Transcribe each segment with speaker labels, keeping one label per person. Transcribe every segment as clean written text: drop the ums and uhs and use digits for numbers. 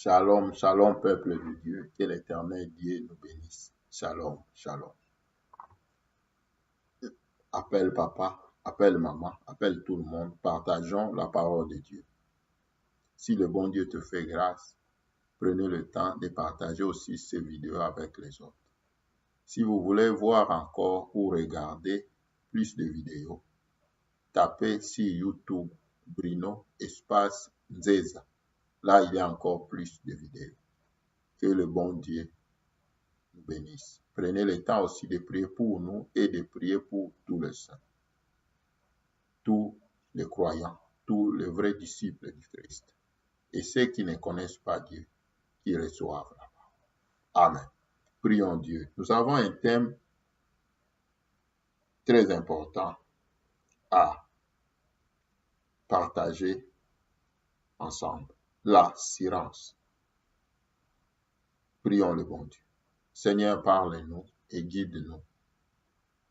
Speaker 1: Shalom, shalom, peuple de Dieu. Que l'Éternel Dieu nous bénisse. Shalom, shalom. Appelle papa, appelle maman, appelle tout le monde. Partageons la parole de Dieu. Si le bon Dieu te fait grâce, prenez le temps de partager aussi ces vidéos avec les autres. Si vous voulez voir encore ou regarder plus de vidéos, tapez sur YouTube Bruno espace Nzeza. Là, il y a encore plus de vidéos. Que le bon Dieu nous bénisse. Prenez le temps aussi de prier pour nous et de prier pour tous les saints, tous les croyants, tous les vrais disciples du Christ et ceux qui ne connaissent pas Dieu, qui reçoivent la parole. Amen. Prions Dieu. Nous avons un thème très important à partager ensemble. L'assurance. Prions le bon Dieu. Seigneur, parle-nous et guide-nous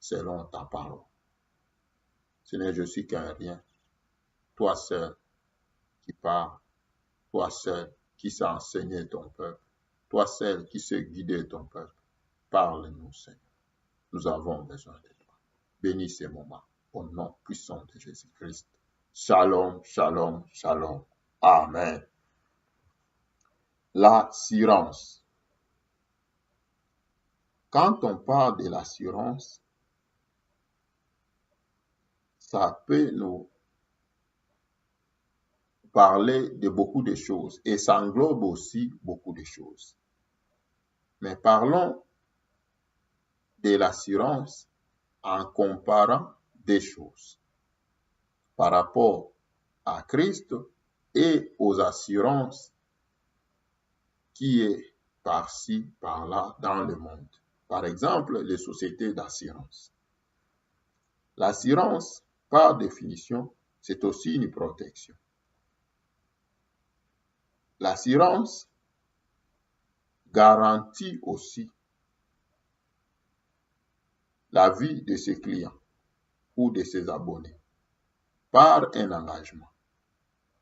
Speaker 1: selon ta parole. Seigneur, je suis qu'un rien. Toi seul qui parles, toi seul qui sais enseigner ton peuple, toi seul qui sais guider ton peuple. Parle-nous, Seigneur. Nous avons besoin de toi. Bénis ces moments au nom puissant de Jésus-Christ. Shalom, shalom, shalom. Amen. L'assurance. Quand on parle de l'assurance, ça peut nous parler de beaucoup de choses et ça englobe aussi beaucoup de choses. Mais parlons de l'assurance en comparant des choses par rapport à Christ et aux assurances qui est par-ci, par-là dans le monde. Par exemple, les sociétés d'assurance. L'assurance, par définition, c'est aussi une protection. L'assurance garantit aussi la vie de ses clients ou de ses abonnés par un engagement.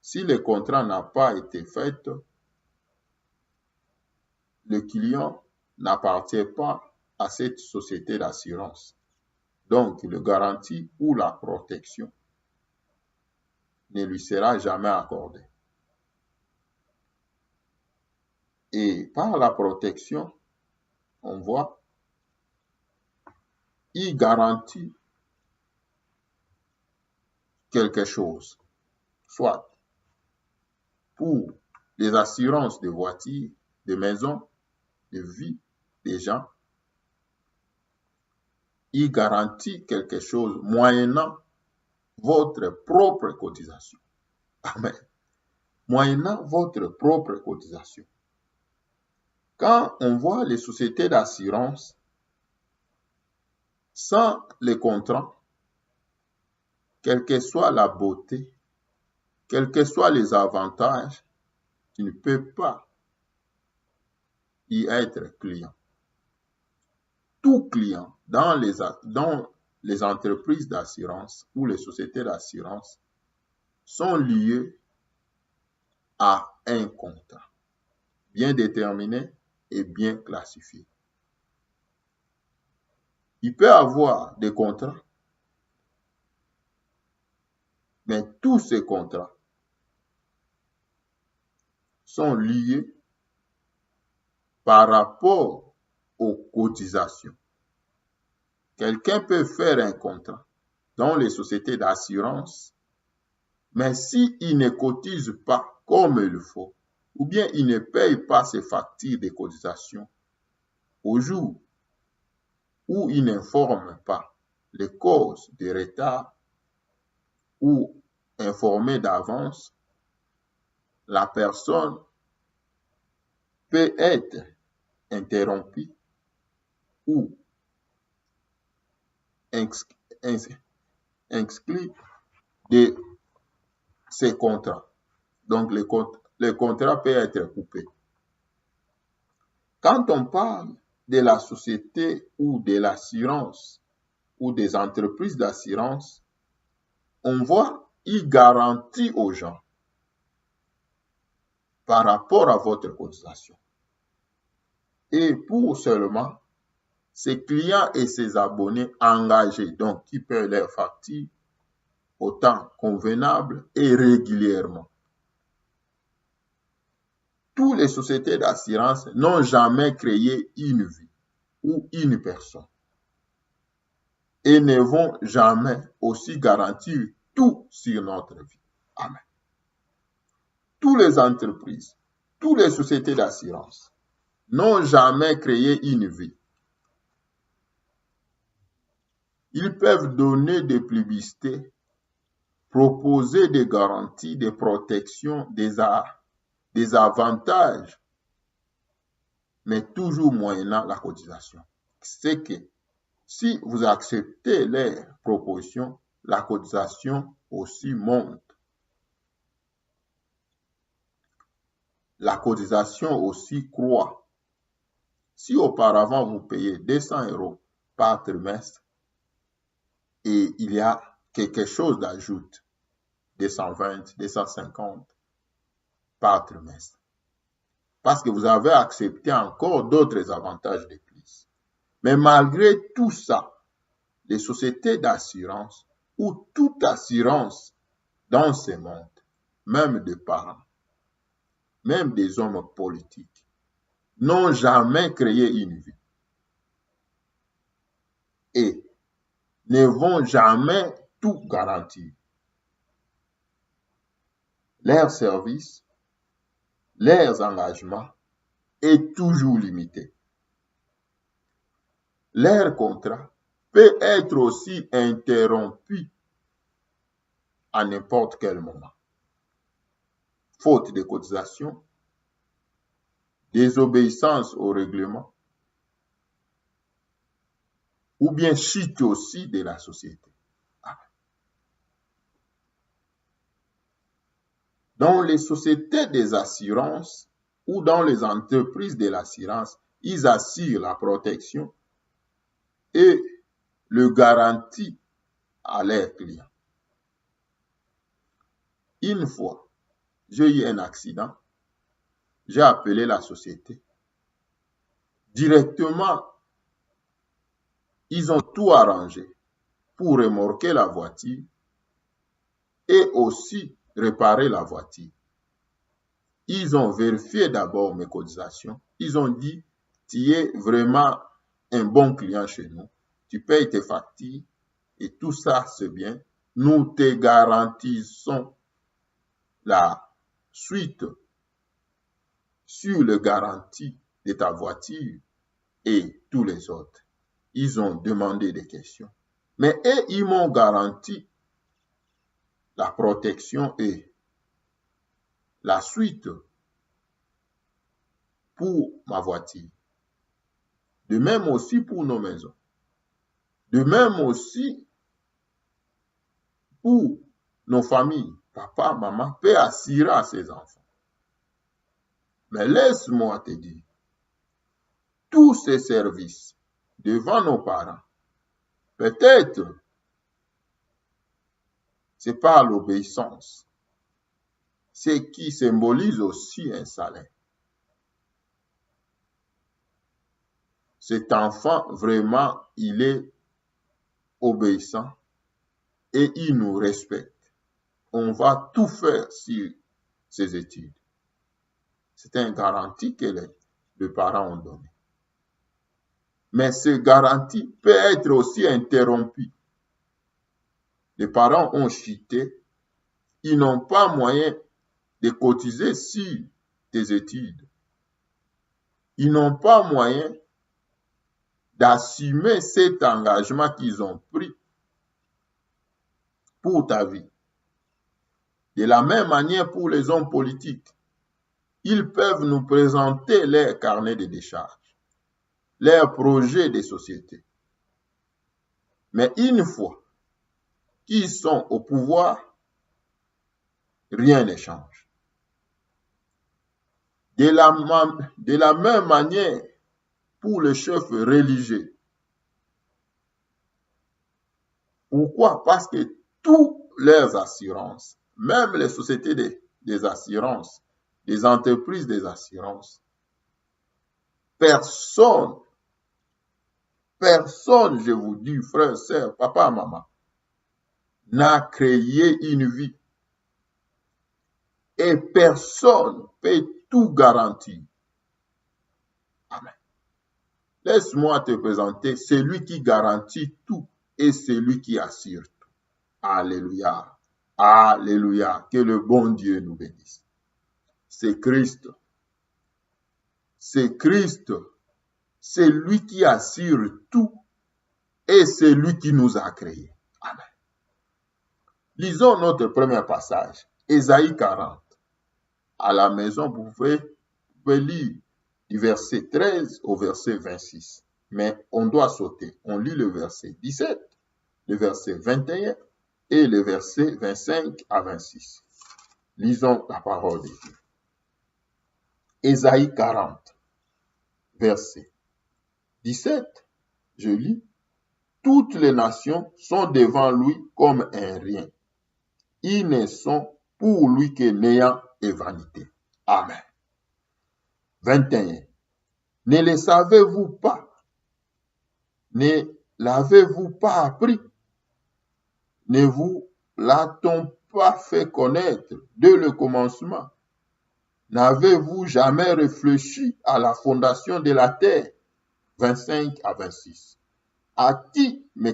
Speaker 1: Si le contrat n'a pas été fait, le client n'appartient pas à cette société d'assurance. Donc, le garantie ou la protection ne lui sera jamais accordée. Et par la protection, on voit, il garantit quelque chose, soit pour les assurances de voitures, de maisons, de vie des gens, il garantit quelque chose moyennant votre propre cotisation. Amen. Moyennant votre propre cotisation. Quand on voit les sociétés d'assurance, sans les contrats, quelle que soit la beauté, quels que soient les avantages, tu ne peux pas y être client. Tout client dans les entreprises d'assurance ou les sociétés d'assurance sont liés à un contrat bien déterminé et bien classifié. Il peut y avoir des contrats, mais tous ces contrats sont liés par rapport aux cotisations. Quelqu'un peut faire un contrat dans les sociétés d'assurance, mais s'il ne cotise pas comme il faut, ou bien il ne paye pas ses factures de cotisation au jour où il n'informe pas les causes de retard ou informer d'avance, la personne peut être interrompue ou exclue de ces contrats. Donc, le contrat peut être coupé. Quand on parle de la société ou de l'assurance ou des entreprises d'assurance, on voit, il garantit aux gens par rapport à votre cotisation. Et pour seulement ses clients et ses abonnés engagés, donc qui paient leurs factures au temps convenable et régulièrement. Toutes les sociétés d'assurance n'ont jamais créé une vie ou une personne et ne vont jamais aussi garantir tout sur notre vie. Amen. Toutes les entreprises, toutes les sociétés d'assurance n'ont jamais créé une vie. Ils peuvent donner des publicités, proposer des garanties, des protections, des avantages, mais toujours moyennant la cotisation. C'est que si vous acceptez les propositions, la cotisation aussi monte. La cotisation aussi croît. Si auparavant vous payez 200 € par trimestre et il y a quelque chose d'ajoute, 220, 250 par trimestre, parce que vous avez accepté encore d'autres avantages de plus. Mais malgré tout ça, les sociétés d'assurance ou toute assurance dans ce monde, même des parents, même des hommes politiques, n'ont jamais créé une vie et ne vont jamais tout garantir. Leur service, leurs engagements est toujours limité. Leur contrat peut être aussi interrompu à n'importe quel moment. Faute de cotisation, désobéissance au règlement, ou bien chute aussi de la société. Dans les sociétés des assurances ou dans les entreprises de l'assurance, ils assurent la protection et le garantissent à leurs clients. Une fois, j'ai eu un accident, j'ai appelé la société. Directement, ils ont tout arrangé pour remorquer la voiture et aussi réparer la voiture. Ils ont vérifié d'abord mes cotisations. Ils ont dit, tu es vraiment un bon client chez nous. Tu payes tes factures et tout ça, c'est bien. Nous te garantissons la suite sur le garantie de ta voiture et tous les autres. Ils ont demandé des questions. Mais eux, ils m'ont garanti la protection et la suite pour ma voiture. De même aussi pour nos maisons. De même aussi pour nos familles. Papa, maman peut assurer à ses enfants. Mais laisse-moi te dire, tous ces services devant nos parents, peut-être, c'est par l'obéissance, ce qui symbolise aussi un salaire. Cet enfant, vraiment, il est obéissant et il nous respecte. On va tout faire sur ses études. C'est une garantie que les parents ont donnée. Mais cette garantie peut être aussi interrompue. Les parents ont chuté, ils n'ont pas moyen de cotiser sur tes études. Ils n'ont pas moyen d'assumer cet engagement qu'ils ont pris pour ta vie. De la même manière pour les hommes politiques, ils peuvent nous présenter leurs carnets de décharge, leurs projets de société. Mais une fois qu'ils sont au pouvoir, rien ne change. De la même manière pour les chefs religieux. Pourquoi? Parce que toutes leurs assurances, même les sociétés des assurances, les entreprises des assurances, personne, je vous dis, frère, sœur, papa, maman, n'a créé une vie. Et personne peut tout garantir. Amen. Laisse-moi te présenter celui qui garantit tout et celui qui assure tout. Alléluia. Alléluia. Que le bon Dieu nous bénisse. C'est Christ. C'est Christ. C'est lui qui assure tout et c'est lui qui nous a créés. Amen. Lisons notre premier passage, Ésaïe 40. À la maison, vous pouvez lire du verset 13 au verset 26. Mais on doit sauter. On lit le verset 17, le verset 21 et le verset 25 à 26. Lisons la parole de Dieu. Ésaïe 40, verset 17, je lis. Toutes les nations sont devant lui comme un rien. Ils ne sont pour lui que néant et vanité. Amen. 21. Ne le savez-vous pas? Ne l'avez-vous pas appris? Ne vous l'a-t-on pas fait connaître dès le commencement? N'avez-vous jamais réfléchi à la fondation de la terre? 25 à 26. À qui me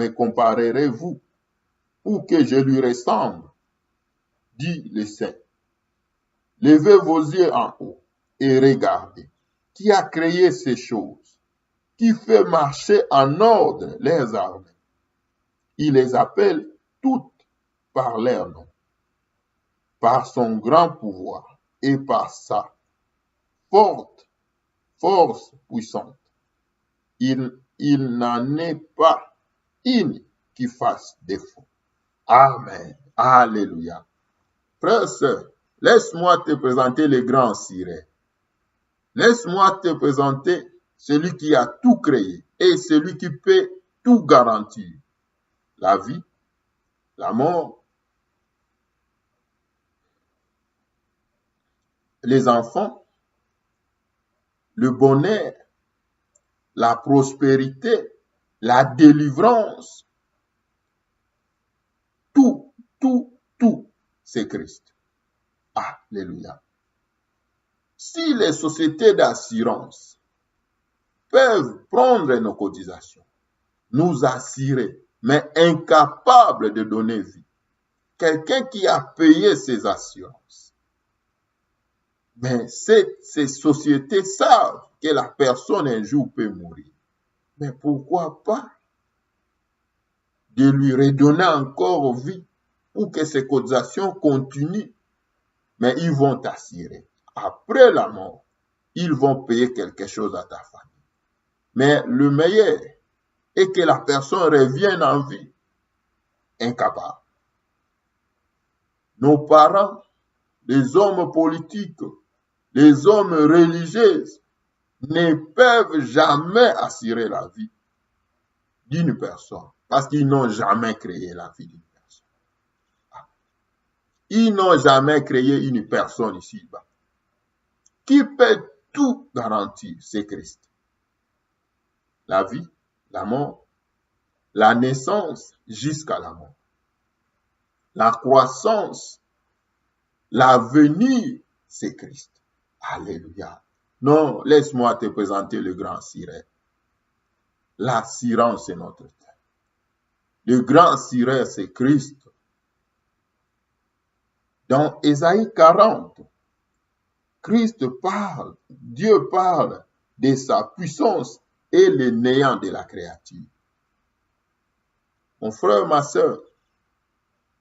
Speaker 1: comparerez-vous pour que je lui ressemble? Dit le Saint. Levez vos yeux en haut et regardez. Qui a créé ces choses? Qui fait marcher en ordre les armées? Il les appelle toutes par leur nom, par son grand pouvoir et par sa force puissante. Il n'en est pas une qui fasse défaut. Amen. Alléluia. Frère, sœur, laisse-moi te présenter le grand Siré. Laisse-moi te présenter celui qui a tout créé et celui qui peut tout garantir. La vie, la mort, les enfants, le bonheur, la prospérité, la délivrance. Tout, c'est Christ. Alléluia. Si les sociétés d'assurance peuvent prendre nos cotisations, nous assurer, mais incapables de donner vie, quelqu'un qui a payé ses assurances, mais ces sociétés savent que la personne un jour peut mourir. Mais pourquoi pas de lui redonner encore vie pour que ses cotisations continuent? Mais ils vont t'assurer. Après la mort, ils vont payer quelque chose à ta famille. Mais le meilleur est que la personne revienne en vie. Incapable. Nos parents, les hommes politiques, les hommes religieux ne peuvent jamais assurer la vie d'une personne parce qu'ils n'ont jamais créé la vie d'une personne. Ils n'ont jamais créé une personne ici-bas. Qui peut tout garantir? C'est Christ. La vie, la mort, la naissance jusqu'à la mort, la croissance, l'avenir, c'est Christ. Alléluia. Non, laisse-moi te présenter le grand Siré. L'assurance, c'est notre terre. Le grand Siré, c'est Christ. Dans Ésaïe 40, Christ parle, Dieu parle de sa puissance et le néant de la créature. Mon frère, ma soeur,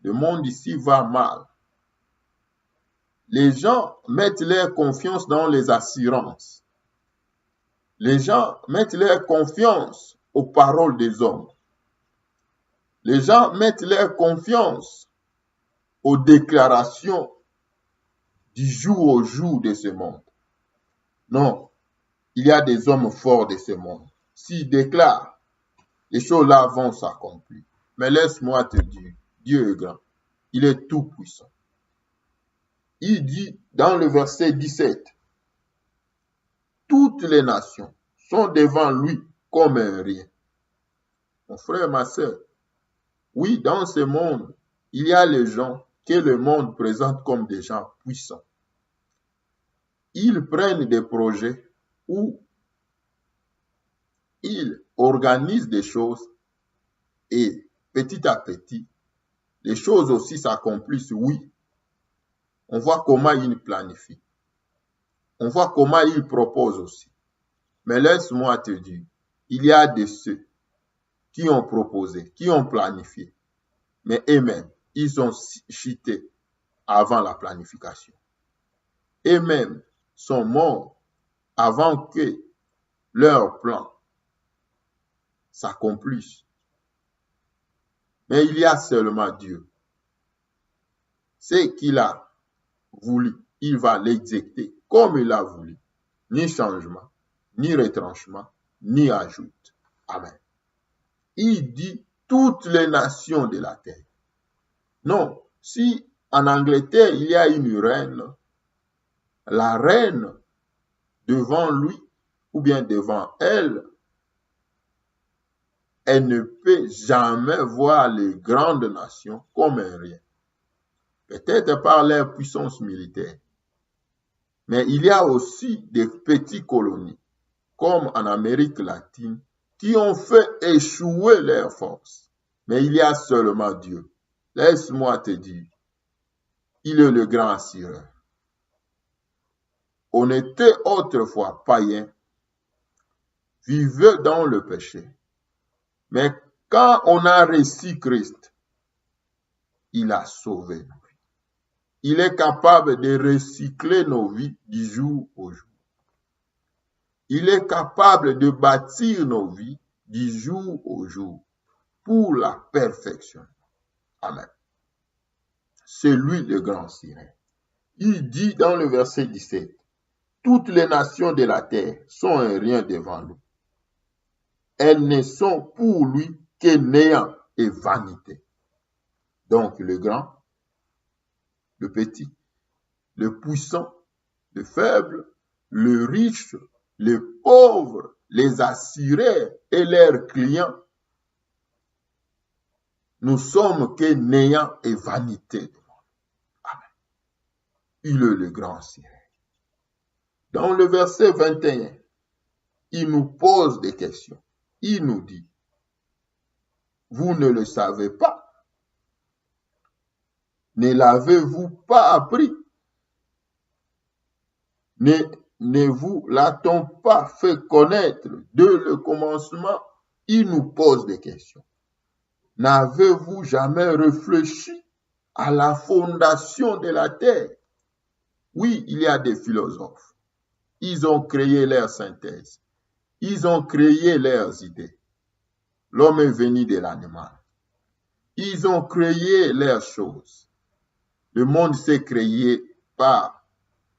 Speaker 1: le monde ici va mal. Les gens mettent leur confiance dans les assurances. Les gens mettent leur confiance aux paroles des hommes. Les gens mettent leur confiance aux déclarations du jour au jour de ce monde. Non, il y a des hommes forts de ce monde. S'ils déclarent, les choses-là vont s'accomplir. Mais laisse-moi te dire, Dieu est grand. Il est tout puissant. Il dit dans le verset 17, toutes les nations sont devant lui comme un rien. Mon frère, ma soeur, oui, dans ce monde, il y a les gens que le monde présente comme des gens puissants. Ils prennent des projets où ils organisent des choses et petit à petit, les choses aussi s'accomplissent, oui. On voit comment ils planifient. On voit comment ils proposent aussi. Mais laisse-moi te dire, il y a de ceux qui ont proposé, qui ont planifié, mais eux-mêmes, ils ont chuté avant la planification. Eux-mêmes sont morts avant que leur plan s'accomplisse. Mais il y a seulement Dieu. Ce qu'il a voulu, il va l'exécuter comme il a voulu. Ni changement, ni retranchement, ni ajout. Amen. Il dit toutes les nations de la terre. Non, si en Angleterre il y a une reine, la reine devant lui ou bien devant elle, elle ne peut jamais voir les grandes nations comme un rien. Peut-être par leur puissance militaire. Mais il y a aussi des petites colonies, comme en Amérique latine, qui ont fait échouer leurs forces. Mais il y a seulement Dieu. Laisse-moi te dire, il est le grand assureur. On était autrefois païens, vivait dans le péché. Mais quand on a reçu Christ, il a sauvé nos vies. Il est capable de recycler nos vies du jour au jour. Il est capable de bâtir nos vies du jour au jour pour la perfection. Amen. C'est lui le grand sirène. Il dit dans le verset 17, toutes les nations de la terre sont un rien devant lui. Elles ne sont pour lui que néant et vanité. Donc le grand, le petit, le puissant, le faible, le riche, le pauvre, les assurés et leurs clients, nous sommes que néant et vanité. Amen. Il est le grand sirène. Dans le verset 21, il nous pose des questions. Il nous dit, vous ne le savez pas? Ne l'avez-vous pas appris? Ne vous l'a-t-on pas fait connaître dès le commencement? Il nous pose des questions. N'avez-vous jamais réfléchi à la fondation de la terre? Oui, il y a des philosophes. Ils ont créé leur synthèse. Ils ont créé leurs idées. L'homme est venu de l'animal. Ils ont créé leurs choses. Le monde s'est créé par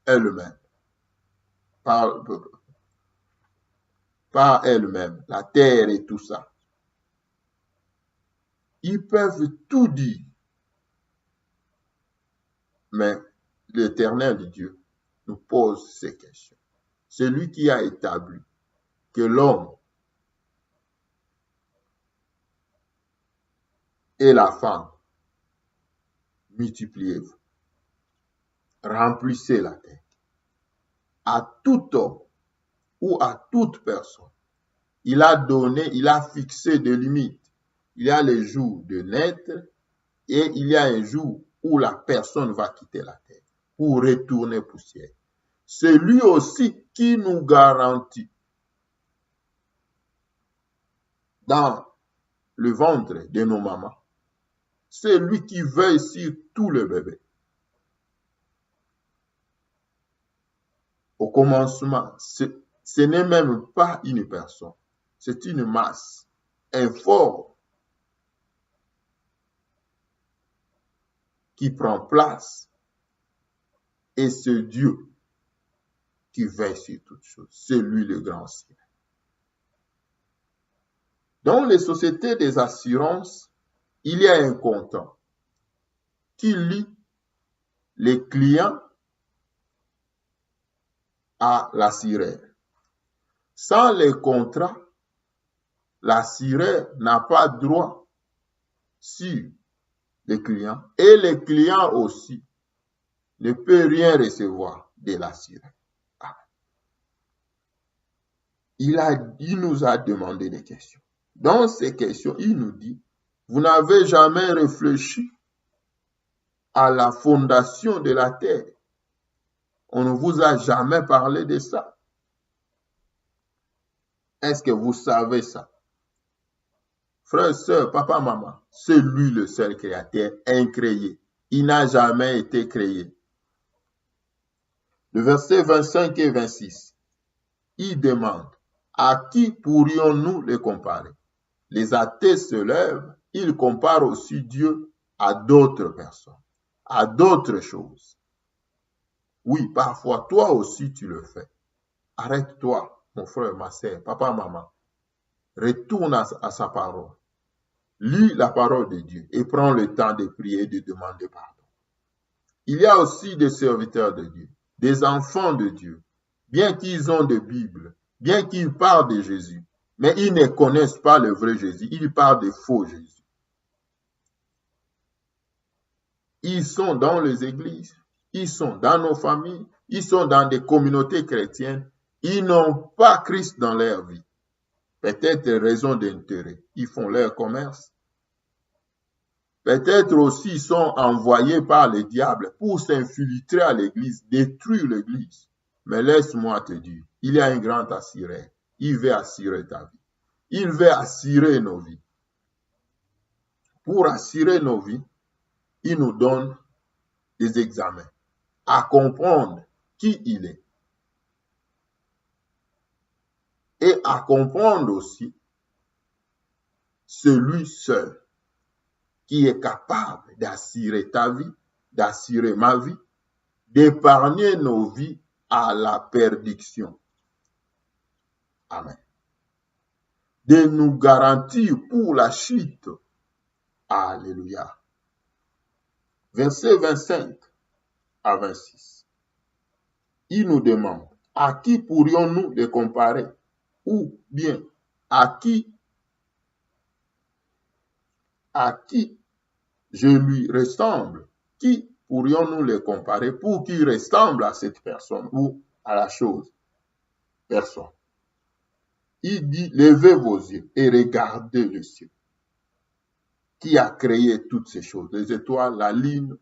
Speaker 1: elle-même. Par elle-même, la terre et tout ça. Ils peuvent tout dire. Mais l'Éternel Dieu nous pose ces questions. C'est lui qui a établi que l'homme et la femme, multipliez-vous, remplissez la terre. À tout homme ou à toute personne, il a fixé des limites. Il y a les jours de naître et il y a un jour où la personne va quitter la terre pour retourner poussière. C'est lui aussi qui nous garantit dans le ventre de nos mamans. C'est lui qui veille sur tous les bébés. Au commencement, ce n'est même pas une personne, c'est une masse informe qui prend place. Et c'est Dieu qui veille sur toutes choses. C'est lui le grand sirène. Dans les sociétés des assurances, il y a un comptant qui lie les clients à l'assureur. Sans les contrats, l'assureur n'a pas droit sur les clients et les clients aussi ne peut rien recevoir de l'assureur. Il nous a demandé des questions. Dans ces questions, il nous dit, vous n'avez jamais réfléchi à la fondation de la terre. On ne vous a jamais parlé de ça. Est-ce que vous savez ça? Frère, sœur, papa, maman, c'est lui le seul créateur incréé. Il n'a jamais été créé. Le verset 25 et 26, il demande, à qui pourrions-nous les comparer? Les athées se lèvent, ils comparent aussi Dieu à d'autres personnes, à d'autres choses. Oui, parfois, toi aussi, tu le fais. Arrête-toi, mon frère, ma sœur, papa, maman. Retourne à sa parole. Lis la parole de Dieu et prends le temps de prier et de demander pardon. Il y a aussi des serviteurs de Dieu, des enfants de Dieu, bien qu'ils ont de Bible, bien qu'ils parlent de Jésus, mais ils ne connaissent pas le vrai Jésus, ils parlent de faux Jésus. Ils sont dans les églises, ils sont dans nos familles, ils sont dans des communautés chrétiennes, ils n'ont pas Christ dans leur vie. Peut-être raison d'intérêt, ils font leur commerce. Peut-être aussi ils sont envoyés par le diable pour s'infiltrer à l'église, détruire l'église. Mais laisse-moi te dire, il y a un grand assureur. Il veut assurer ta vie. Il veut assurer nos vies. Pour assurer nos vies, il nous donne des examens à comprendre qui il est. Et à comprendre aussi celui seul qui est capable d'assurer ta vie, d'assurer ma vie, d'épargner nos vies à la perdition. Amen. De nous garantir pour la chute. Alléluia. Verset 25 à 26. Il nous demande, à qui pourrions-nous les comparer? Ou bien, à qui je lui ressemble? Qui pourrions-nous les comparer pour qu'il ressemble à cette personne ou à la chose? Personne. Il dit, levez vos yeux et regardez le ciel. Qui a créé toutes ces choses? Les étoiles, la lune,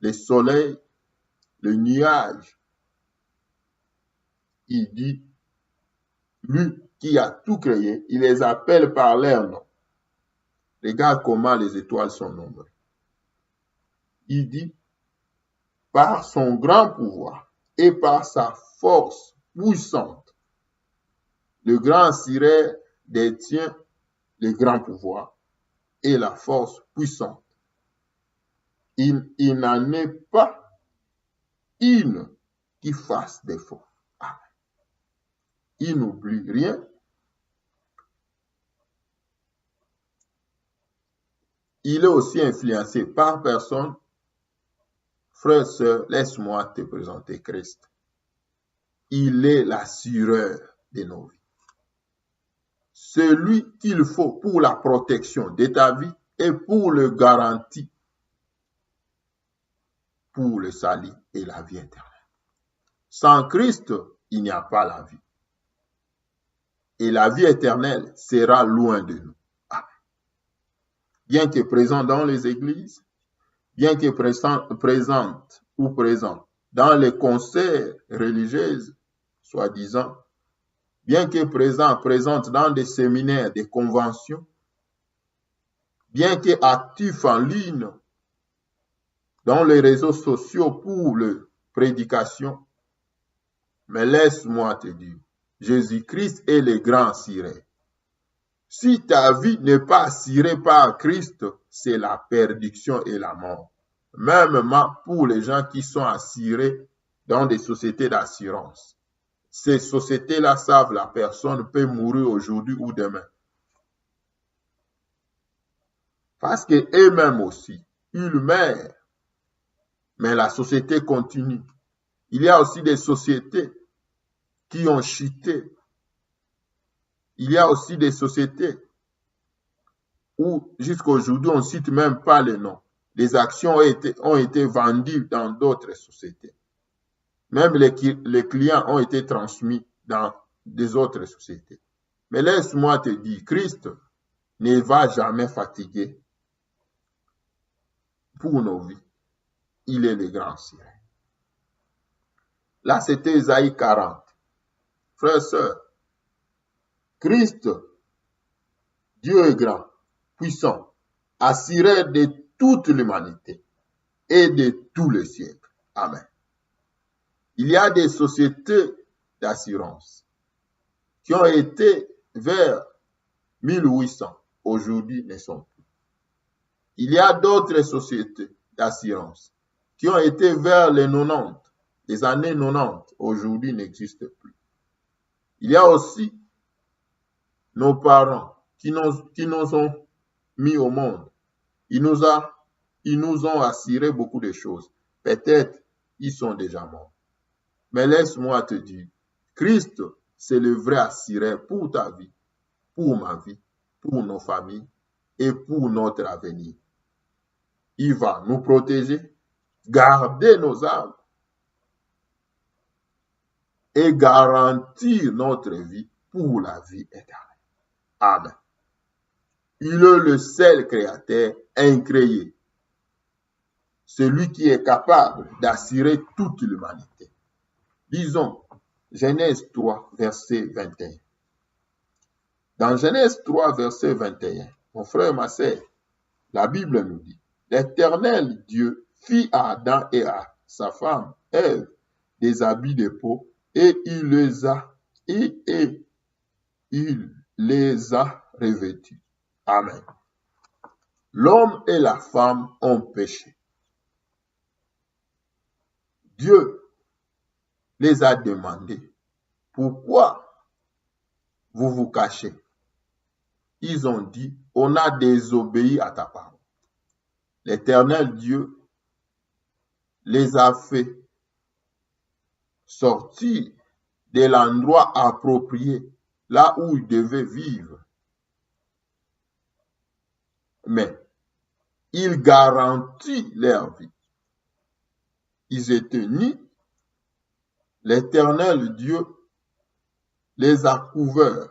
Speaker 1: le soleil, le nuage. Il dit, lui qui a tout créé, il les appelle par leur nom. Regarde comment les étoiles sont nombreuses. Il dit, par son grand pouvoir et par sa force puissante, le grand assureur détient le grand pouvoir et la force puissante. Il n'en est pas une qui fasse défaut. Il n'oublie rien. Il est aussi influencé par personne. Frère, sœur, laisse-moi te présenter Christ. Il est l'assureur de nos vies. Celui qu'il faut pour la protection de ta vie et pour le garantir pour le salut et la vie éternelle. Sans Christ, il n'y a pas la vie. Et la vie éternelle sera loin de nous. Amen. Bien que présent dans les églises, bien que présente ou présent dans les concerts religieux, soi-disant, bien que présente dans des séminaires, des conventions, bien que actif en ligne, dans les réseaux sociaux pour la prédication, mais laisse-moi te dire, Jésus-Christ est le grand assureur. Si ta vie n'est pas assurée par Christ, c'est la perdition et la mort. Même pour les gens qui sont assurés dans des sociétés d'assurance. Ces sociétés-là savent la personne peut mourir aujourd'hui ou demain. Parce qu'eux-mêmes aussi, ils meurent. Mais la société continue. Il y a aussi des sociétés qui ont chuté. Il y a aussi des sociétés où jusqu'à aujourd'hui, on ne cite même pas les noms. Les actions ont été vendues dans d'autres sociétés. Même les clients ont été transmis dans des autres sociétés. Mais laisse-moi te dire, Christ ne va jamais fatiguer pour nos vies. Il est le grand sirène. Là, c'était Isaïe 40. Frères et sœurs, Christ, Dieu est grand, puissant, assuré de toute l'humanité et de tous les siècles. Amen. Il y a des sociétés d'assurance qui ont été vers 1800, aujourd'hui ne sont plus. Il y a d'autres sociétés d'assurance qui ont été vers les 90, les années 90, aujourd'hui n'existent plus. Il y a aussi nos parents qui nous ont mis au monde. Ils nous ont assuré beaucoup de choses. Peut-être ils sont déjà morts. Mais laisse-moi te dire, Christ, c'est le vrai assuré pour ta vie, pour ma vie, pour nos familles et pour notre avenir. Il va nous protéger, garder nos âmes et garantir notre vie pour la vie éternelle. Amen. Il est le seul créateur incréé, celui qui est capable d'assurer toute l'humanité. Disons, Genèse 3, verset 21. Dans Genèse 3, verset 21, mon frère, ma sœur, la Bible nous dit, l'Éternel Dieu fit à Adam et à sa femme Ève des habits de peau et il les a revêtus. Amen. L'homme et la femme ont péché. Dieu les a demandé, pourquoi vous vous cachez? Ils ont dit, on a désobéi à ta parole. L'Éternel Dieu les a fait sortir de l'endroit approprié, là où ils devaient vivre. Mais il garantit leur vie. Ils étaient nus. L'Éternel Dieu les a couverts,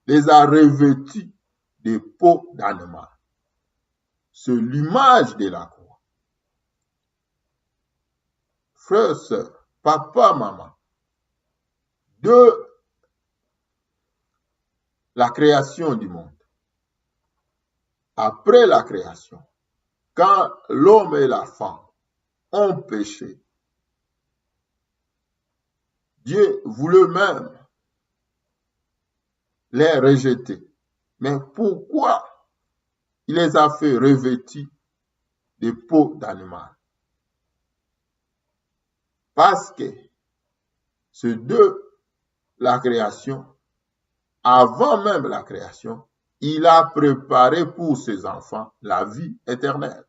Speaker 1: les a revêtus de peau d'animal. C'est l'image de la croix. Frères, sœurs, papa, maman, de la création du monde, après la création, quand l'homme et la femme ont péché, Dieu voulait même les rejeter. Mais pourquoi il les a fait revêtir de peau d'animal? Parce que c'est de la création, avant même la création, il a préparé pour ses enfants la vie éternelle.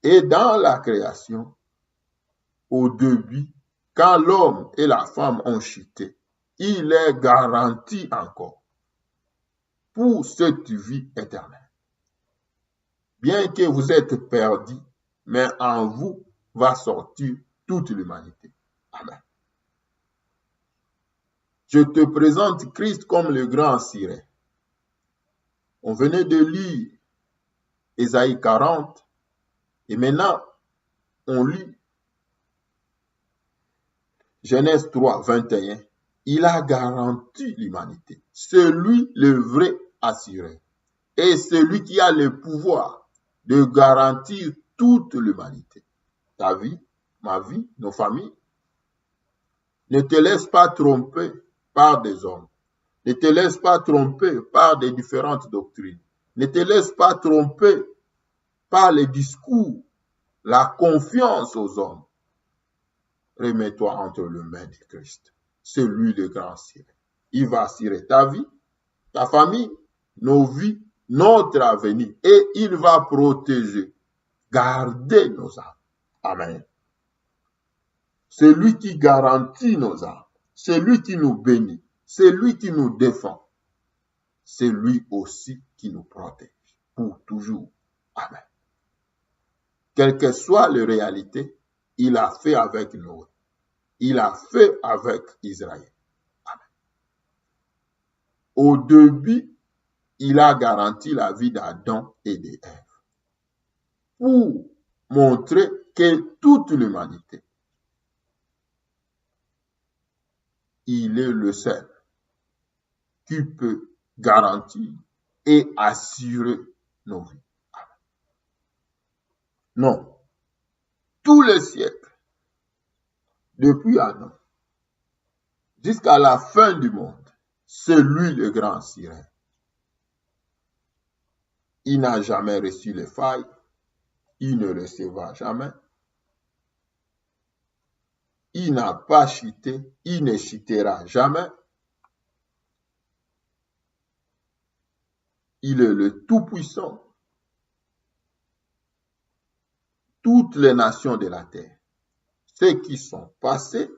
Speaker 1: Et dans la création, au début, quand l'homme et la femme ont chuté, il est garanti encore pour cette vie éternelle. Bien que vous êtes perdus, mais en vous va sortir toute l'humanité. Amen. Je te présente Christ comme le grand sirène. On venait de lire Ésaïe 40 et maintenant on lit Genèse 3, 21. Il a garanti l'humanité. C'est lui le vrai assuré. Et c'est lui qui a le pouvoir de garantir toute l'humanité. Ta vie, ma vie, nos familles. Ne te laisse pas tromper par des hommes. Ne te laisse pas tromper par des différentes doctrines. Ne te laisse pas tromper par les discours, la confiance aux hommes. Remets-toi entre les mains de Christ. C'est lui le grand sirène. Il va assurer ta vie, ta famille, nos vies, notre avenir. Et il va protéger, garder nos âmes. Amen. C'est lui qui garantit nos âmes. C'est lui qui nous bénit. C'est lui qui nous défend. C'est lui aussi qui nous protège pour toujours. Amen. Quelle que soit les réalités, il a fait avec Noé. Il a fait avec Israël. Amen. Au début, il a garanti la vie d'Adam et d'Ève pour montrer que toute l'humanité, il est le seul qui peut garantir et assurer nos vies. Amen. Non, tous les siècles, depuis Adam, jusqu'à la fin du monde, c'est lui le grand sirène. Il n'a jamais reçu les failles, il ne recevra jamais. Il n'a pas chuté, il ne chutera jamais. Il est le Tout-Puissant. Toutes les nations de la terre, ceux qui sont passés,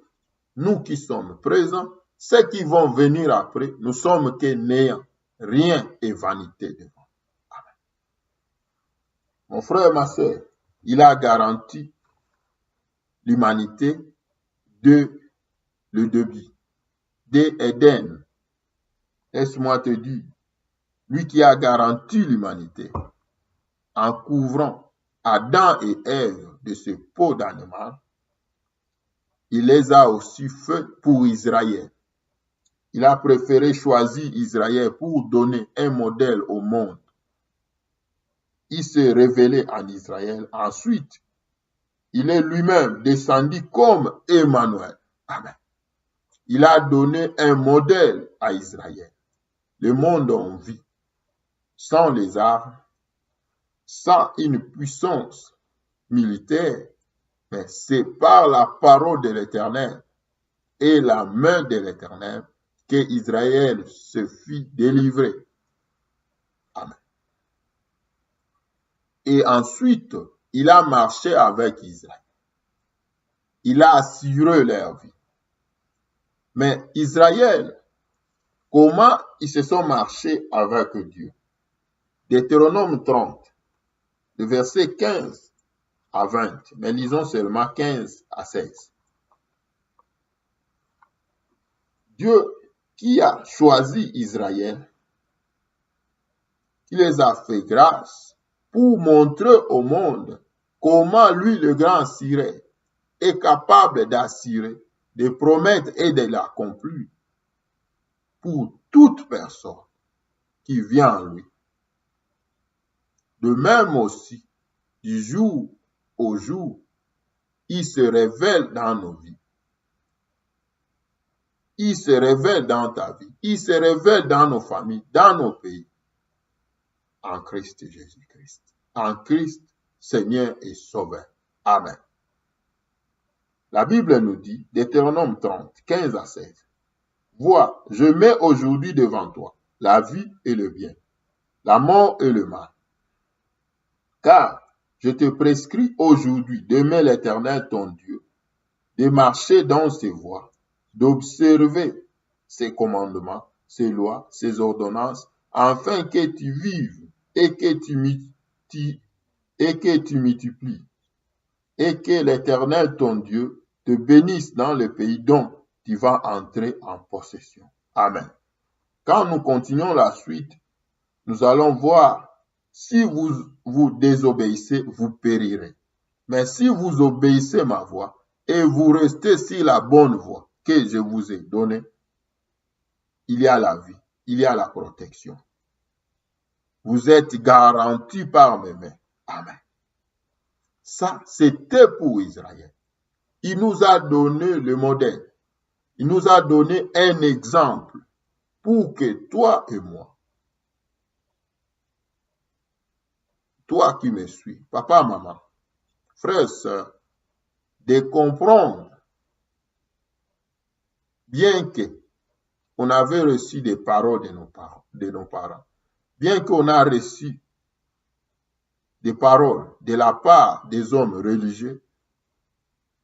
Speaker 1: nous qui sommes présents, ceux qui vont venir après, nous sommes que néant, rien et vanité devant. Amen. Mon frère, ma soeur, il a garanti l'humanité de le début, d'Éden. Laisse-moi te dire, lui qui a garanti l'humanité en couvrant Adam et Ève de ce pot d'animal, il les a aussi faits pour Israël. Il a préféré choisir Israël pour donner un modèle au monde. Il s'est révélé en Israël. Ensuite, il est lui-même descendu comme Emmanuel. Amen. Il a donné un modèle à Israël. Le monde en vit sans les armes, sans une puissance militaire, mais c'est par la parole de l'Éternel et la main de l'Éternel que Israël se fit délivrer. Amen. Et ensuite, il a marché avec Israël. Il a assuré leur vie. Mais Israël, comment ils se sont marchés avec Dieu? Deutéronome 30, le verset 15 à 20, mais lisons seulement 15 à 16. Dieu qui a choisi Israël, qui les a fait grâce pour montrer au monde comment lui, le grand sirène, est capable d'assurer, de promettre et de l'accomplir pour toute personne qui vient à lui. De même aussi, du jour au jour, il se révèle dans nos vies. Il se révèle dans ta vie. Il se révèle dans nos familles, dans nos pays. En Christ Jésus-Christ. En Christ, Seigneur et Sauveur. Amen. La Bible nous dit, Deutéronome 30, 15 à 16. Vois, je mets aujourd'hui devant toi la vie et le bien, la mort et le mal. Car je te prescris aujourd'hui d'aimer l'Éternel ton Dieu, de marcher dans ses voies, d'observer ses commandements, ses lois, ses ordonnances, afin que tu vives et que tu multiplies, et que l'Éternel ton Dieu te bénisse dans le pays dont tu vas entrer en possession. Amen. Quand nous continuons la suite, nous allons voir, si vous désobéissez, vous périrez. Mais si vous obéissez ma voix et vous restez sur la bonne voie que je vous ai donnée, il y a la vie, il y a la protection. Vous êtes garantis par mes mains. Amen. Ça, c'était pour Israël. Il nous a donné le modèle. Il nous a donné un exemple pour que toi et moi, toi qui me suis, papa, maman, frères, sœurs, de comprendre, bien que on avait reçu des paroles de nos parents, bien qu'on a reçu des paroles de la part des hommes religieux,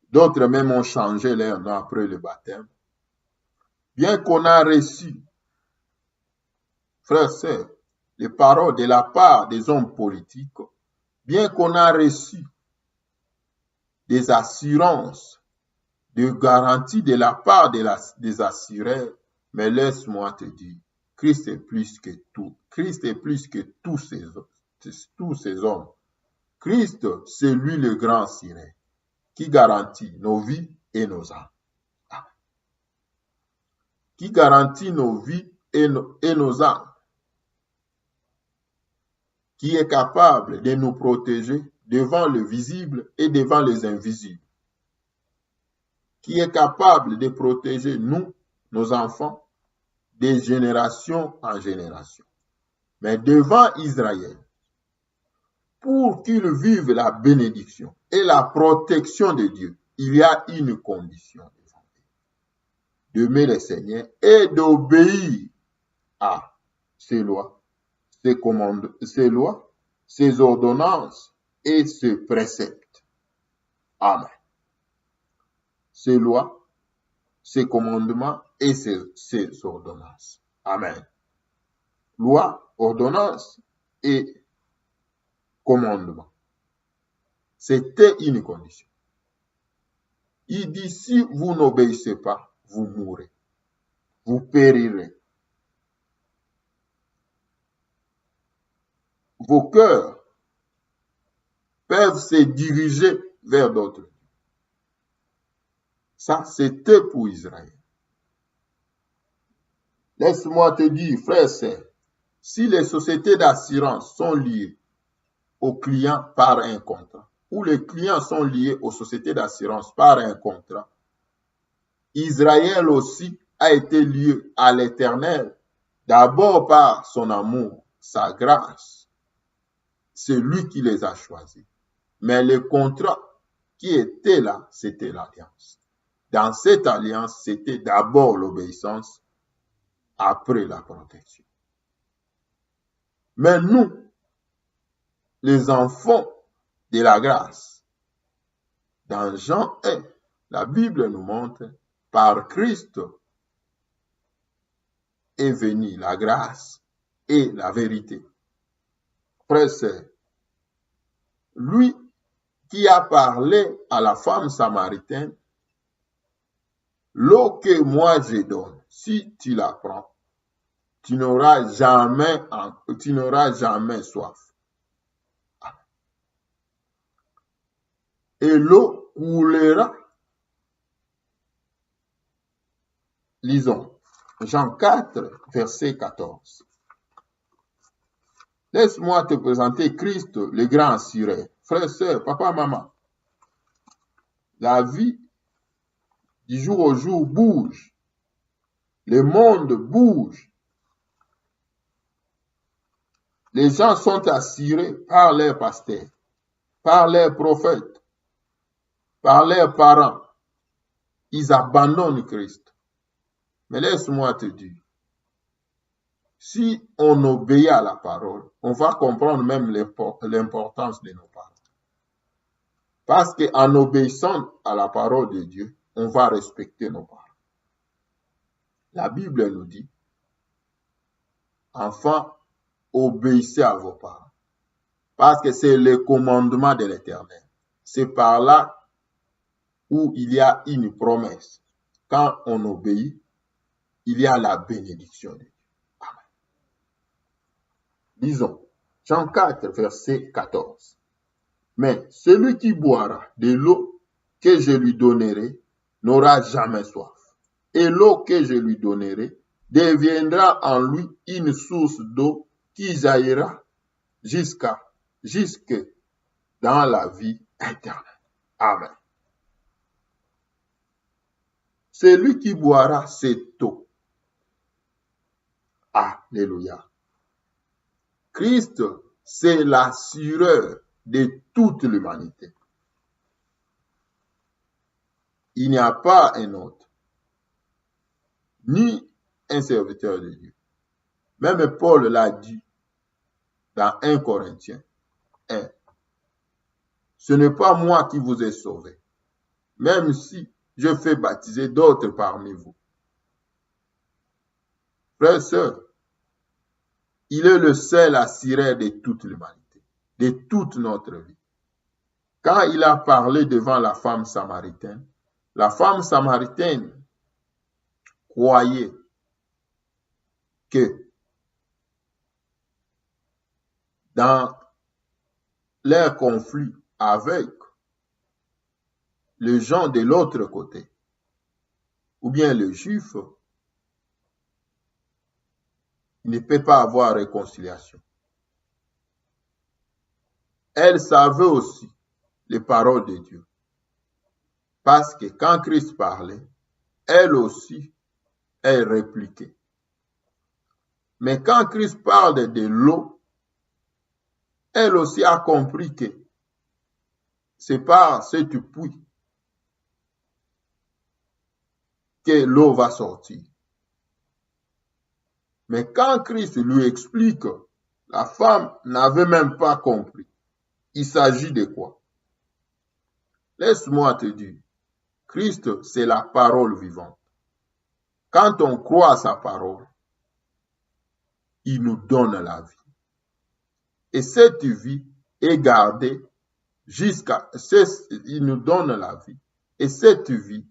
Speaker 1: D'autres même ont changé leur nom après le baptême. Bien qu'on a reçu, frères et sœurs, les paroles de la part des hommes politiques, bien qu'on a reçu des assurances, de garanties de la part des assureurs, mais laisse-moi te dire, Christ est plus que tout. Christ est plus que tous ces hommes. Christ, c'est lui le grand assureur qui garantit nos vies et nos âmes. Qui garantit nos vies et nos âmes. Qui est capable de nous protéger devant le visible et devant les invisibles. Qui est capable de protéger nous, nos enfants, de génération en génération. Mais devant Israël, pour qu'ils vivent la bénédiction et la protection de Dieu, il y a une condition. D'aimer le Seigneur et d'obéir à ses lois, ses ordonnances et ses préceptes. Amen. Ses lois, ses commandements et ses ordonnances. Amen. Loi, ordonnance et commandement. C'était une condition. Il dit, si vous n'obéissez pas, vous mourrez. Vous périrez. Vos cœurs peuvent se diriger vers d'autres. Ça, c'était pour Israël. Laisse-moi te dire, frères et sœurs, si les sociétés d'assurance sont liées aux clients par un contrat, ou les clients sont liés aux sociétés d'assurance par un contrat, Israël aussi a été lié à l'Éternel, d'abord par son amour, sa grâce. C'est lui qui les a choisis. Mais le contrat qui était là, c'était l'alliance. Dans cette alliance, c'était d'abord l'obéissance, après la protection. Mais nous, les enfants de la grâce, dans Jean 1, la Bible nous montre, par Christ est venue la grâce et la vérité. Frère, c'est lui qui a parlé à la femme samaritaine, l'eau que moi je donne, si tu la prends, tu n'auras jamais soif. Et l'eau coulera. Lisons Jean 4, verset 14. Laisse-moi te présenter Christ, le grand assureur. Frère, sœur, papa, maman. La vie du jour au jour bouge. Le monde bouge. Les gens sont assurés par leurs pasteurs, par leurs prophètes, par leurs parents. Ils abandonnent Christ. Mais laisse-moi te dire, si on obéit à la parole, on va comprendre même l'importance de nos parents. Parce qu'en obéissant à la parole de Dieu, on va respecter nos parents. La Bible nous dit, enfants, obéissez à vos parents. Parce que c'est le commandement de l'Éternel. C'est par là où il y a une promesse. Quand on obéit, il y a la bénédiction de Dieu. Amen. Lisons Jean 4, verset 14. Mais celui qui boira de l'eau que je lui donnerai n'aura jamais soif. Et l'eau que je lui donnerai deviendra en lui une source d'eau qui jaillira jusque dans la vie éternelle. Amen. Celui qui boira cette eau. Alléluia. Christ, c'est l'assureur de toute l'humanité. Il n'y a pas un autre, ni un serviteur de Dieu. Même Paul l'a dit dans 1 Corinthiens 1. Ce n'est pas moi qui vous ai sauvé, même si je fais baptiser d'autres parmi vous. Frères et sœurs, il est le seul assureur de toute l'humanité, de toute notre vie. Quand il a parlé devant la femme samaritaine croyait que dans leur conflit avec les gens de l'autre côté, ou bien le juif, il ne peut pas avoir réconciliation. Elle savait aussi les paroles de Dieu. Parce que quand Christ parlait, elle aussi, elle répliquait. Mais quand Christ parle de l'eau, elle aussi a compris que c'est par ce puits que l'eau va sortir. Mais quand Christ lui explique, la femme n'avait même pas compris. Il s'agit de quoi? Laisse-moi te dire, Christ, c'est la parole vivante. Quand on croit à sa parole, il nous donne la vie. Et cette vie est gardée il nous donne la vie. Et cette vie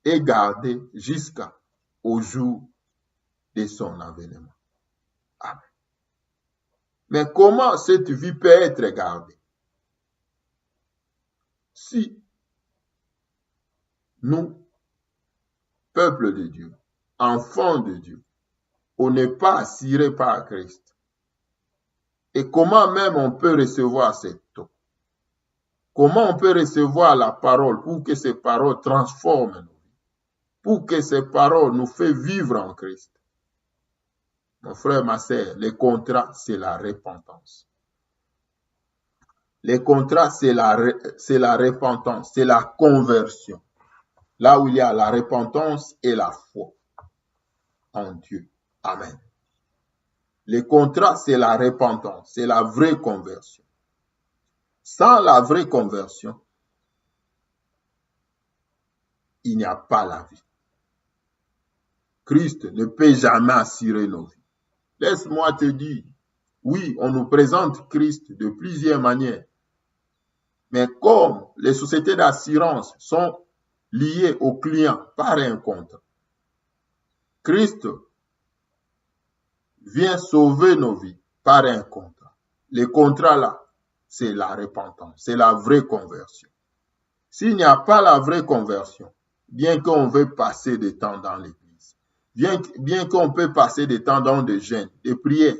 Speaker 1: est gardée jusqu'au jour de son avènement. Amen. Mais comment cette vie peut être gardée? Si nous, peuple de Dieu, enfants de Dieu, on n'est pas assuré par Christ. Et comment même on peut recevoir cette eau? Comment on peut recevoir la parole pour que ces paroles transforment nos vies? Pour que ces paroles nous fassent vivre en Christ? Mon frère, ma sœur, le contrat, c'est la repentance. Le contrat, c'est la repentance, c'est la conversion. Là où il y a la repentance et la foi en Dieu. Amen. Le contrat, c'est la repentance, c'est la vraie conversion. Sans la vraie conversion, il n'y a pas la vie. Christ ne peut jamais assurer nos vies. Laisse-moi te dire, oui, on nous présente Christ de plusieurs manières. Mais comme les sociétés d'assurance sont liées aux clients par un contrat, Christ vient sauver nos vies par un contrat. Le contrat là, c'est la repentance, c'est la vraie conversion. S'il n'y a pas la vraie conversion, bien qu'on veuille passer du temps dans l'église, bien qu'on peut passer du temps dans des jeûnes, des prières,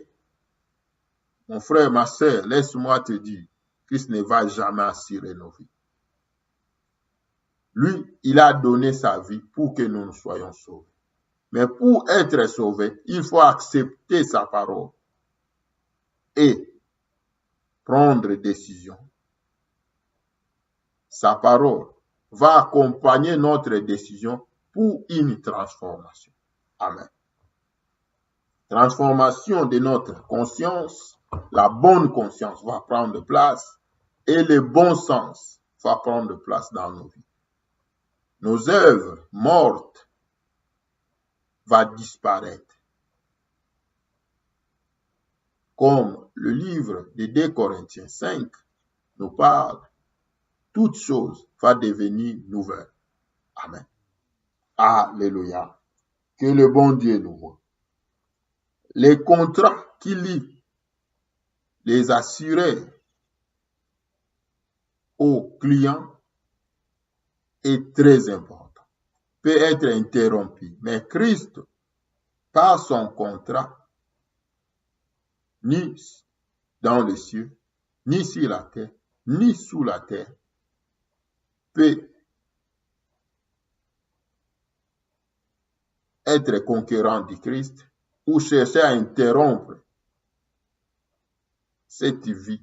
Speaker 1: mon frère, ma sœur, laisse-moi te dire, Christ ne va jamais assurer nos vies. Lui, il a donné sa vie pour que nous soyons sauvés. Mais pour être sauvé, il faut accepter sa parole et prendre décision. Sa parole va accompagner notre décision pour une transformation. Amen. Transformation de notre conscience, la bonne conscience va prendre place et le bon sens va prendre place dans nos vies. Nos œuvres mortes vont disparaître. Comme le livre de 2 Corinthiens 5 nous parle, toute chose va devenir nouvelle. Amen. Alléluia. Que le bon Dieu nous voie. Les contrats qui lient les assurés aux clients est très important. Peut être interrompu. Mais Christ, par son contrat, ni dans les cieux, ni sur la terre, ni sous la terre, peut être conquérant du Christ ou chercher à interrompre cette vie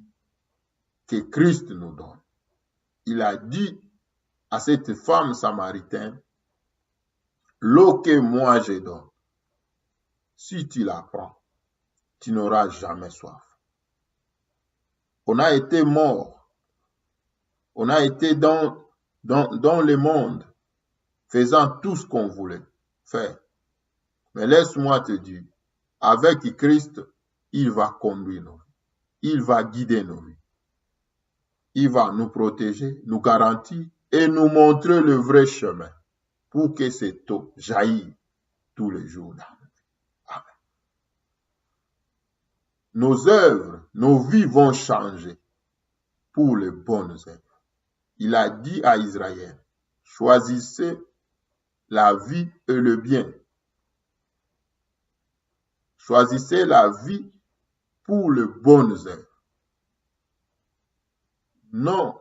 Speaker 1: que Christ nous donne. Il a dit à cette femme samaritaine, l'eau que moi je donne, si tu la prends, tu n'auras jamais soif. On a été mort, on a été dans dans le monde, faisant tout ce qu'on voulait faire. Mais laisse-moi te dire, avec Christ, il va conduire nos vies. Il va guider nos vies. Il va nous protéger, nous garantir et nous montrer le vrai chemin pour que cette eau jaillisse tous les jours dans nos vies. Amen. Nos œuvres, nos vies vont changer pour les bonnes œuvres. Il a dit à Israël, choisissez la vie et le bien. Choisissez la vie pour les bonnes œuvres. Non,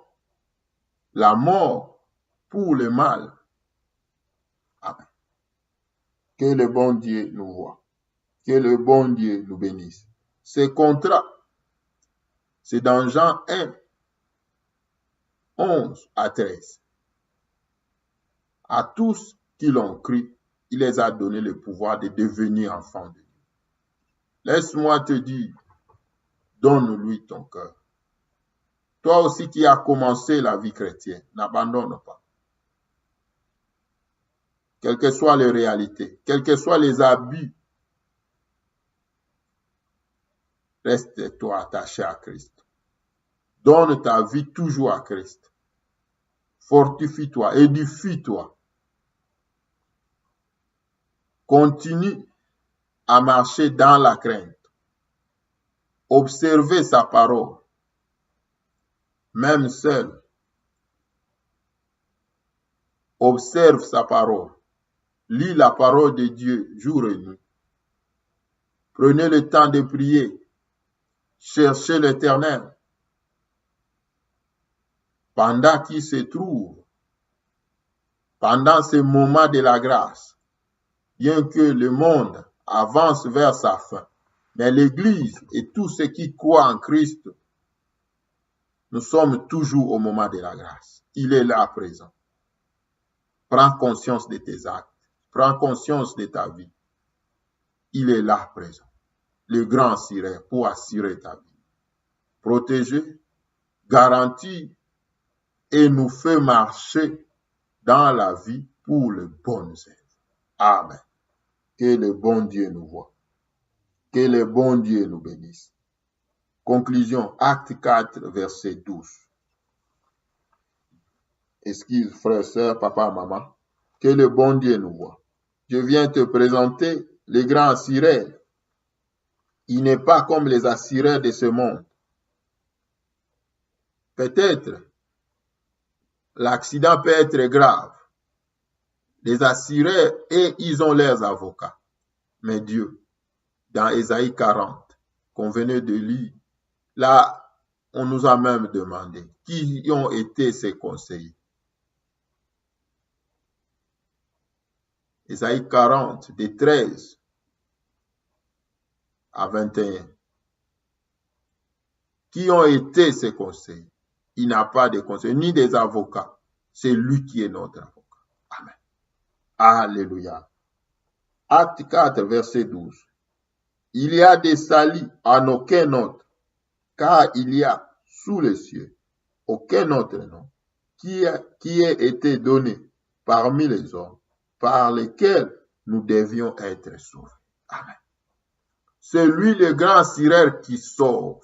Speaker 1: la mort pour le mal. Amen. Que le bon Dieu nous voie. Que le bon Dieu nous bénisse. Ce contrat, c'est dans Jean 1, 11 à 13. À tous qui l'ont cru, il les a donné le pouvoir de devenir enfants de Dieu. Laisse-moi te dire, donne-lui ton cœur. Toi aussi qui as commencé la vie chrétienne, n'abandonne pas. Quelles que soient les réalités, quels que soient les abus, reste-toi attaché à Christ. Donne ta vie toujours à Christ. Fortifie-toi, édifie-toi. Continue à marcher dans la crainte. Observez sa parole. Même seul. Observe sa parole. Lis la parole de Dieu jour et nuit. Prenez le temps de prier. Cherchez l'Éternel. Pendant qu'il se trouve, pendant ce moment de la grâce, bien que le monde avance vers sa fin, mais l'Église et tous ceux qui croient en Christ, nous sommes toujours au moment de la grâce. Il est là présent. Prends conscience de tes actes. Prends conscience de ta vie. Il est là présent. Le grand assureur pour assurer ta vie. Protéger, garantir et nous fait marcher dans la vie pour les bonnes œuvres. Amen. Que le bon Dieu nous voie. Que le bon Dieu nous bénisse. Conclusion, acte 4, verset 12. Excuse, frère, sœur, papa, maman. Que le bon Dieu nous voie. Je viens te présenter le grand assureur. Il n'est pas comme les assureurs de ce monde. Peut-être, l'accident peut être grave. Les assureurs, et ils ont leurs avocats. Mais Dieu, dans Ésaïe 40, qu'on venait de lire, là, on nous a même demandé qui ont été ses conseillers. Ésaïe 40, de 13 à 21. Qui ont été ses conseillers? Il n'a pas de conseillers, ni des avocats. C'est lui qui est notre avocat. Amen. Alléluia. Acte 4, verset 12. Il y a des salis en aucun autre, car il y a sous les cieux aucun autre nom qui ait été donné parmi les hommes par lesquels nous devions être sauvés. Amen. C'est lui le grand assureur qui sauve.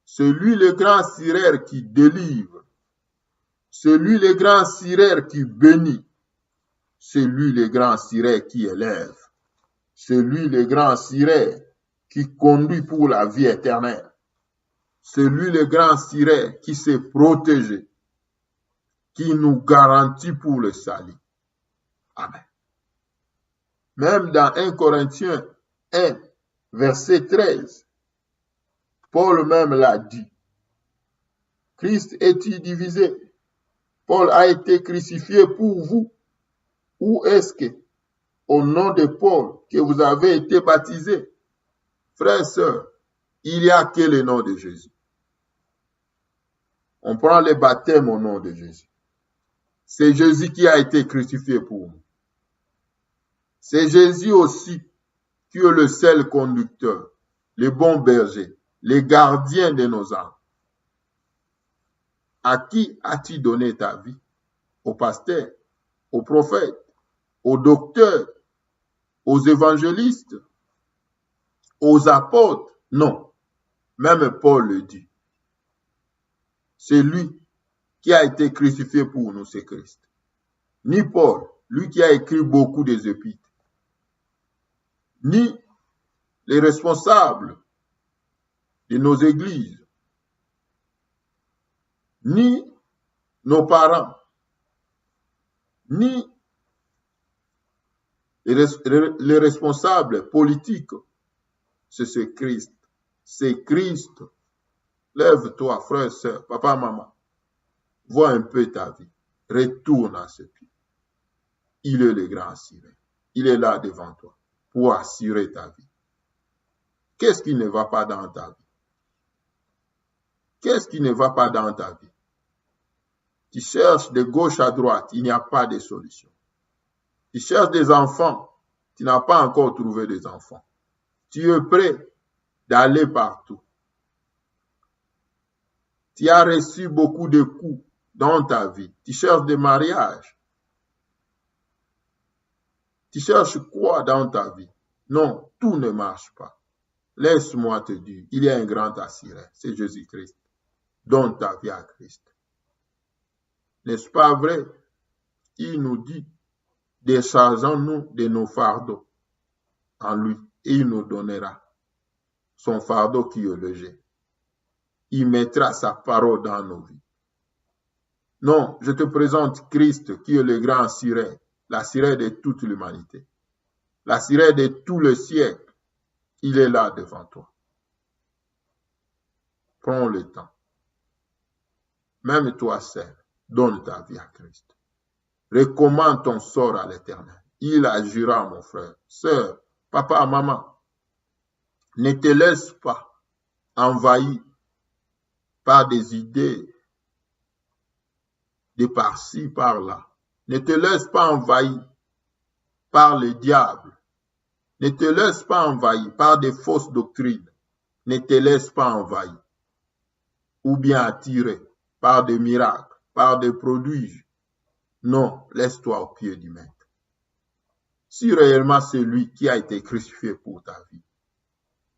Speaker 1: C'est lui le grand assureur qui délivre. C'est lui le grand assureur qui bénit. C'est lui le grand assureur qui élève. C'est lui le grand assureur qui conduit pour la vie éternelle. C'est lui le grand assureur qui s'est protégé, qui nous garantit pour le salut. Amen. Même dans 1 Corinthiens 1, verset 13, Paul même l'a dit. Christ est-il divisé? Paul a été crucifié pour vous. Où est-ce que, au nom de Paul, que vous avez été baptisés? Frères et sœurs, il n'y a que le nom de Jésus. On prend le baptême au nom de Jésus. C'est Jésus qui a été crucifié pour nous. C'est Jésus aussi qui est le seul conducteur, le bon berger, le gardien de nos âmes. À qui as-tu donné ta vie? aux pasteurs, aux prophètes, aux docteurs, aux évangélistes, aux apôtres. Non, même Paul le dit. C'est lui qui a été crucifié pour nous, c'est Christ. Ni Paul, lui qui a écrit beaucoup des épîtres, ni les responsables de nos églises, ni nos parents, ni les responsables politiques. C'est Christ. C'est Christ. Lève-toi, frère, sœur, papa, maman. Vois un peu ta vie. Retourne à ce pied. Il est le grand assuré. Il est là devant toi pour assurer ta vie. Qu'est-ce qui ne va pas dans ta vie? Qu'est-ce qui ne va pas dans ta vie? Tu cherches de gauche à droite, il n'y a pas de solution. Tu cherches des enfants, tu n'as pas encore trouvé des enfants. Tu es prêt d'aller partout. Tu as reçu beaucoup de coups dans ta vie. Tu cherches des mariages. Tu cherches quoi dans ta vie? Non, tout ne marche pas. Laisse-moi te dire, il y a un grand assuré, c'est Jésus-Christ. Donne ta vie à Christ. N'est-ce pas vrai? Il nous dit, déchargeons-nous de nos fardeaux en lui et il nous donnera son fardeau qui est léger. Il mettra sa parole dans nos vies. Non, je te présente Christ qui est le grand assuré, l'assuré de toute l'humanité, l'assuré de tout le siècle. Il est là devant toi. Prends le temps. Même toi seul, donne ta vie à Christ. Recommande ton sort à l'Éternel. Il agira, mon frère, sœur, papa, maman. Ne te laisse pas envahir par des idées de par-ci, par-là. Ne te laisse pas envahir par le diable. Ne te laisse pas envahir par des fausses doctrines. Ne te laisse pas envahir ou bien attirer par des miracles, par des prodiges. Non, laisse-toi au pied du Maître. Si réellement c'est lui qui a été crucifié pour ta vie,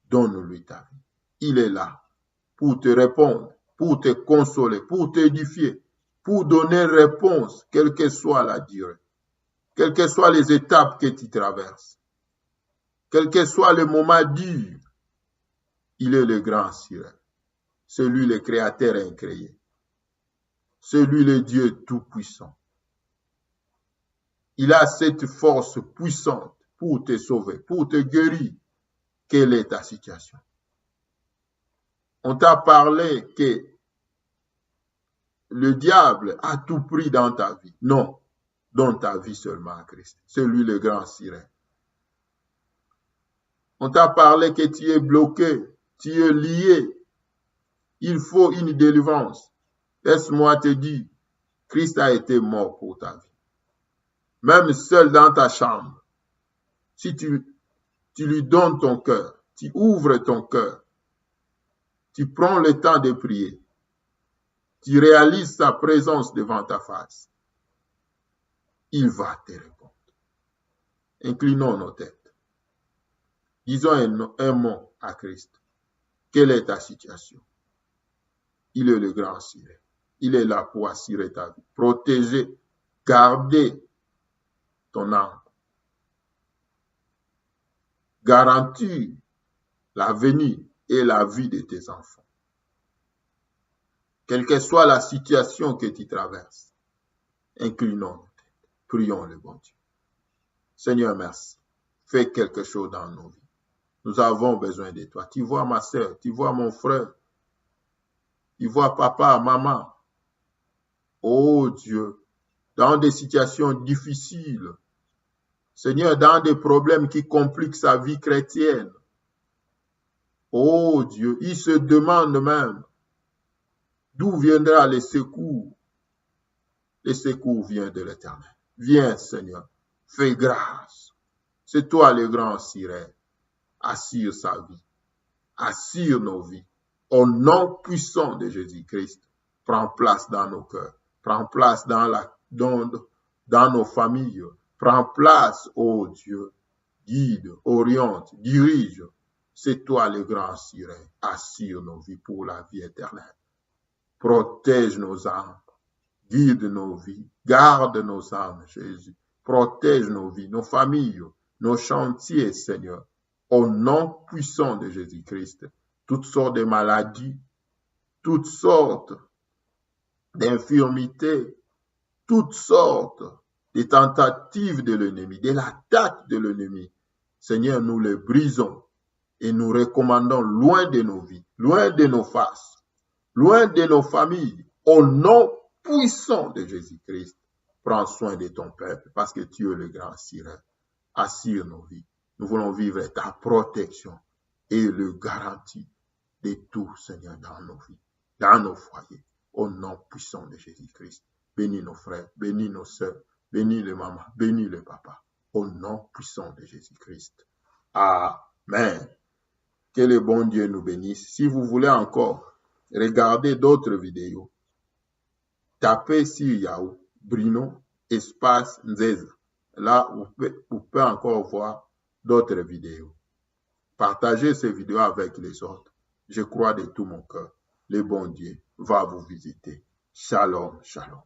Speaker 1: donne-lui ta vie. Il est là pour te répondre, pour te consoler, pour t'édifier, pour donner réponse, quelle que soit la durée, quelles que soient les étapes que tu traverses, quel que soit le moment dur. Il est le grand assuré, celui le créateur incréé, celui le Dieu tout-puissant. Il a cette force puissante pour te sauver, pour te guérir. Quelle est ta situation? On t'a parlé que le diable a tout pris dans ta vie. Non, donne ta vie seulement à Christ. C'est lui le grand sirène. On t'a parlé que tu es bloqué, tu es lié. Il faut une délivrance. Laisse-moi te dire, Christ a été mort pour ta vie. Même seul dans ta chambre, si tu lui donnes ton cœur, tu ouvres ton cœur, tu prends le temps de prier, tu réalises sa présence devant ta face, il va te répondre. Inclinons nos têtes. Disons un mot à Christ. Quelle est ta situation? Il est le grand assuré. Il est là pour assurer ta vie, protéger, garder ton âme, garantir l'avenir et la vie de tes enfants. Quelle que soit la situation que tu traverses, inclinons nos têtes, prions le bon Dieu. Seigneur, merci. Fais quelque chose dans nos vies. Nous avons besoin de toi. Tu vois ma soeur, tu vois mon frère, tu vois papa, maman. Oh Dieu, dans des situations difficiles, Seigneur, dans des problèmes qui compliquent sa vie chrétienne. Oh Dieu, il se demande même d'où viendra le secours. Le secours vient de l'Éternel. Viens, Seigneur, fais grâce. C'est toi le grand sirène. Assure sa vie. Assure nos vies. Au nom puissant de Jésus-Christ, prends place dans nos cœurs. Prends place dans dans nos familles. Prends place, ô Dieu. Guide, oriente, dirige. C'est toi le grand sirène. Assure nos vies pour la vie éternelle. Protège nos âmes. Guide nos vies. Garde nos âmes, Jésus. Protège nos vies, nos familles, nos chantiers, Seigneur. Au nom puissant de Jésus-Christ. Toutes sortes de maladies, toutes sortes d'infirmités, toutes sortes de tentatives de l'ennemi, de l'attaque de l'ennemi. Seigneur, nous les brisons et nous recommandons loin de nos vies, loin de nos faces, loin de nos familles, au nom puissant de Jésus-Christ. Prends soin de ton peuple parce que tu es le grand sirène. Assure nos vies. Nous voulons vivre ta protection et le garantie de tout, Seigneur, dans nos vies, dans nos foyers, au nom puissant de Jésus-Christ. Bénis nos frères, bénis nos sœurs, bénis les mamans, bénis les papas, au nom puissant de Jésus-Christ. Amen. Que le bon Dieu nous bénisse. Si vous voulez encore regarder d'autres vidéos, tapez sur Yahoo, Bruno, espace Nzeza. Là, vous pouvez encore voir d'autres vidéos. Partagez ces vidéos avec les autres. Je crois de tout mon cœur, le bon Dieu va vous visiter. Shalom, shalom.